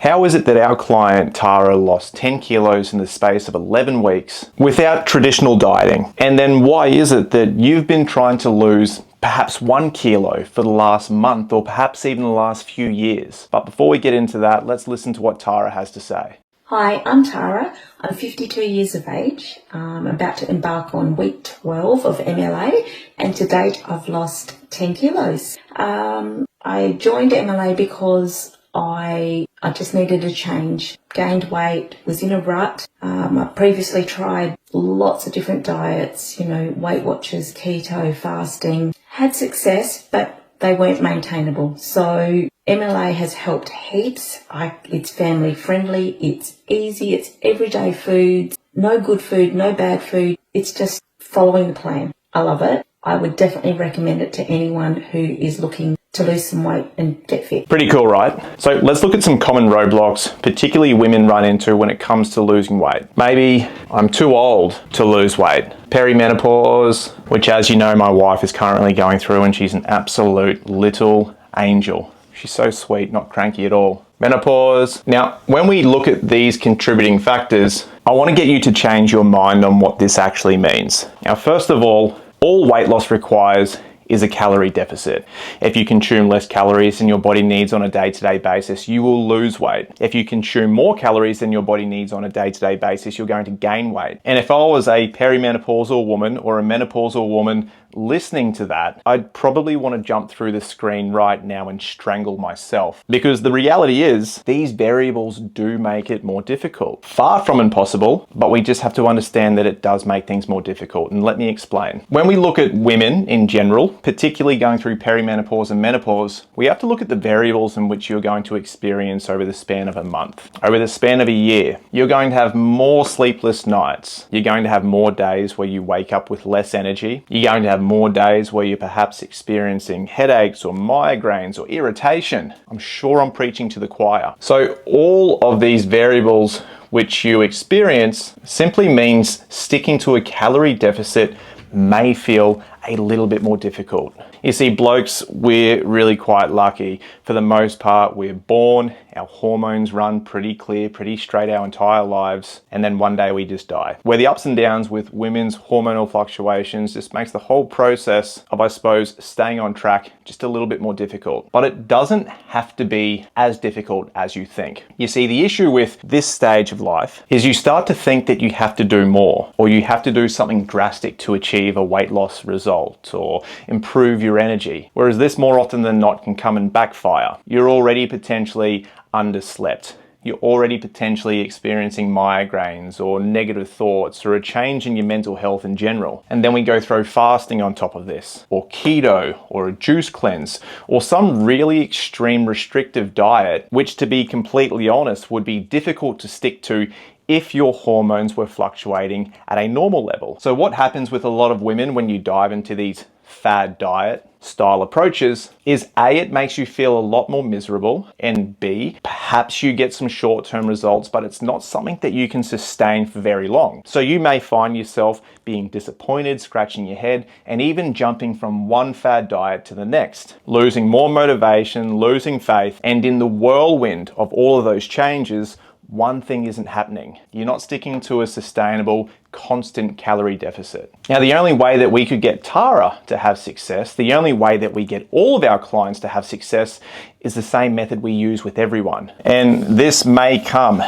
How is it that our client Tara lost 10 kilos in the space of 11 weeks without traditional dieting? And then why is it that you've been trying to lose perhaps 1 kilo for the last month or perhaps even the last few years? But before we get into that, let's listen to what Tara has to say. Hi, I'm Tara. I'm 52 years of age. I'm about to embark on week 12 of MLA, and to date I've lost 10 kilos. I joined MLA because I just needed a change. Gained weight, was in a rut. I previously tried lots of different diets, Weight Watchers, keto, fasting. Had success, but they weren't maintainable. So MLA has helped heaps. It's family friendly, it's easy, it's everyday foods, no good food, no bad food. It's just following the plan. I love it. I would definitely recommend it to anyone who is looking to lose some weight and get fit. Pretty cool, right? So let's look at some common roadblocks, particularly women run into when it comes to losing weight. Maybe I'm too old to lose weight. Perimenopause, which, as you know, my wife is currently going through, and she's an absolute little angel. She's so sweet, not cranky at all. Menopause. Now, when we look at these contributing factors, I want to get you to change your mind on what this actually means. Now, first of all weight loss requires is a calorie deficit. If you consume less calories than your body needs on a day-to-day basis, you will lose weight. If you consume more calories than your body needs on a day-to-day basis, you're going to gain weight. And if I was a perimenopausal woman or a menopausal woman listening to that, I'd probably want to jump through the screen right now and strangle myself. Because the reality is, these variables do make it more difficult. Far from impossible, but we just have to understand that it does make things more difficult. And let me explain. When we look at women in general, particularly going through perimenopause and menopause, we have to look at the variables in which you're going to experience over the span of a month. Over the span of a year, you're going to have more sleepless nights. You're going to have more days where you wake up with less energy. You're going to have more days where you're perhaps experiencing headaches or migraines or irritation. I'm sure I'm preaching to the choir. So all of these variables which you experience simply means sticking to a calorie deficit may feel a little bit more difficult. You see, blokes, we're really quite lucky. For the most part, we're born, our hormones run pretty clear, pretty straight our entire lives, and then one day we just die. Where the ups and downs with women's hormonal fluctuations just makes the whole process of, I suppose, staying on track just a little bit more difficult. But it doesn't have to be as difficult as you think. You see, the issue with this stage of life is you start to think that you have to do more, or you have to do something drastic to achieve a weight loss result or improve your energy. Whereas this more often than not can come and backfire. You're already potentially underslept. You're already potentially experiencing migraines or negative thoughts or a change in your mental health in general. And then we go through fasting on top of this, or keto, or a juice cleanse, or some really extreme restrictive diet, which, to be completely honest, would be difficult to stick to if your hormones were fluctuating at a normal level. So what happens with a lot of women when you dive into these fad diet style approaches is A, it makes you feel a lot more miserable, and B, perhaps you get some short-term results, but it's not something that you can sustain for very long. So you may find yourself being disappointed, scratching your head, and even jumping from one fad diet to the next, losing more motivation, losing faith, and in the whirlwind of all of those changes, one thing isn't happening. You're not sticking to a sustainable, constant calorie deficit. Now, the only way that we could get Tara to have success, the only way that we get all of our clients to have success, is the same method we use with everyone. And this may come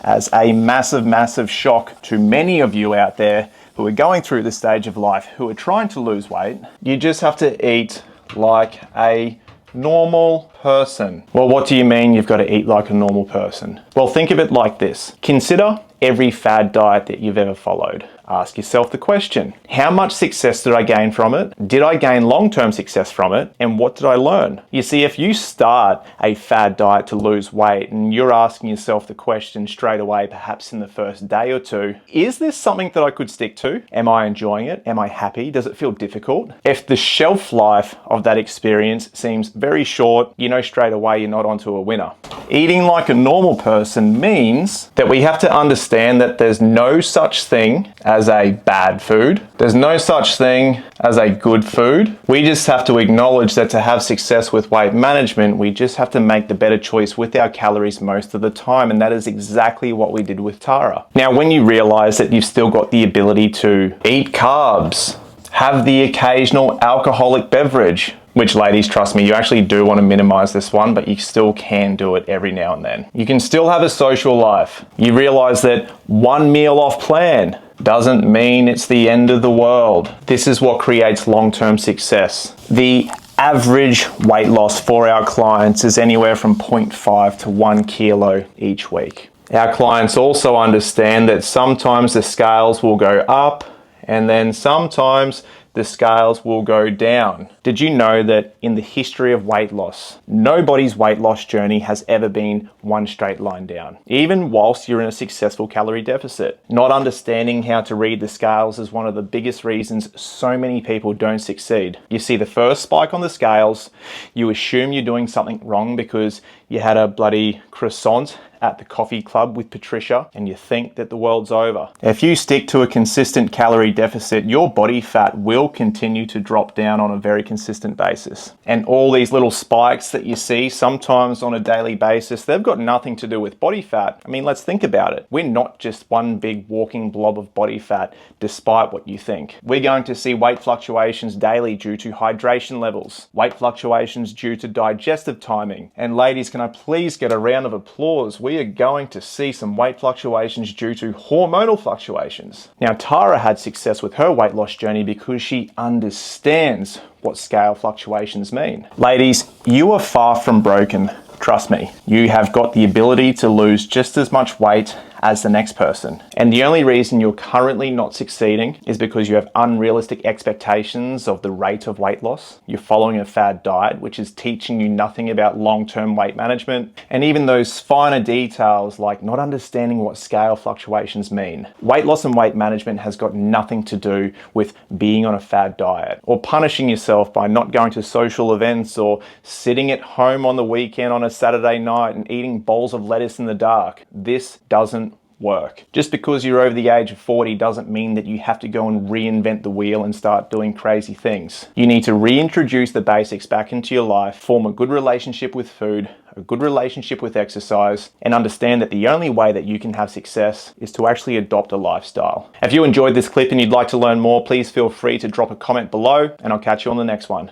as a massive, massive shock to many of you out there who are going through this stage of life, who are trying to lose weight. You just have to eat like a normal person. Well, what do you mean you've got to eat like a normal person? Well, think of it like this. Consider every fad diet that you've ever followed. Ask yourself the question, how much success did I gain from it? Did I gain long-term success from it? And what did I learn? You see, if you start a fad diet to lose weight and you're asking yourself the question straight away, perhaps in the first day or two, is this something that I could stick to? Am I enjoying it? Am I happy? Does it feel difficult? If the shelf life of that experience seems very short, you know straight away you're not onto a winner. Eating like a normal person means that we have to understand that there's no such thing as as a bad food. There's no such thing as a good food. We just have to acknowledge that to have success with weight management, we just have to make the better choice with our calories most of the time, and that is exactly what we did with Tara. Now, when you realize that you've still got the ability to eat carbs, have the occasional alcoholic beverage, which, ladies, trust me, you actually do want to minimize this one, but you still can do it every now and then. You can still have a social life. You realize that one meal off plan doesn't mean it's the end of the world. This is what creates long-term success. The average weight loss for our clients is anywhere from 0.5 to 1 kilo each week. Our clients also understand that sometimes the scales will go up, and then sometimes the scales will go down. Did you know that in the history of weight loss, nobody's weight loss journey has ever been one straight line down, even whilst you're in a successful calorie deficit? Not understanding how to read the scales is one of the biggest reasons so many people don't succeed. You see the first spike on the scales, you assume you're doing something wrong because you had a bloody croissant at the coffee club with Patricia, and you think that the world's over. If you stick to a consistent calorie deficit, your body fat will continue to drop down on a very consistent basis. And all these little spikes that you see sometimes on a daily basis, they've got nothing to do with body fat. I mean, let's think about it. We're not just one big walking blob of body fat, despite what you think. We're going to see weight fluctuations daily due to hydration levels, weight fluctuations due to digestive timing. And ladies, can I please get a round of applause? We are going to see some weight fluctuations due to hormonal fluctuations. Now, Tara had success with her weight loss journey because she understands what scale fluctuations mean. Ladies, you are far from broken. Trust me, you have got the ability to lose just as much weight as the next person. And the only reason you're currently not succeeding is because you have unrealistic expectations of the rate of weight loss. You're following a fad diet, which is teaching you nothing about long-term weight management, and even those finer details like not understanding what scale fluctuations mean. Weight loss and weight management has got nothing to do with being on a fad diet or punishing yourself by not going to social events or sitting at home on the weekend on a Saturday night and eating bowls of lettuce in the dark. This doesn't work. Just because you're over the age of 40 doesn't mean that you have to go and reinvent the wheel and start doing crazy things. You need to reintroduce the basics back into your life, form a good relationship with food, a good relationship with exercise, and understand that the only way that you can have success is to actually adopt a lifestyle. If you enjoyed this clip and you'd like to learn more, please feel free to drop a comment below, and I'll catch you on the next one.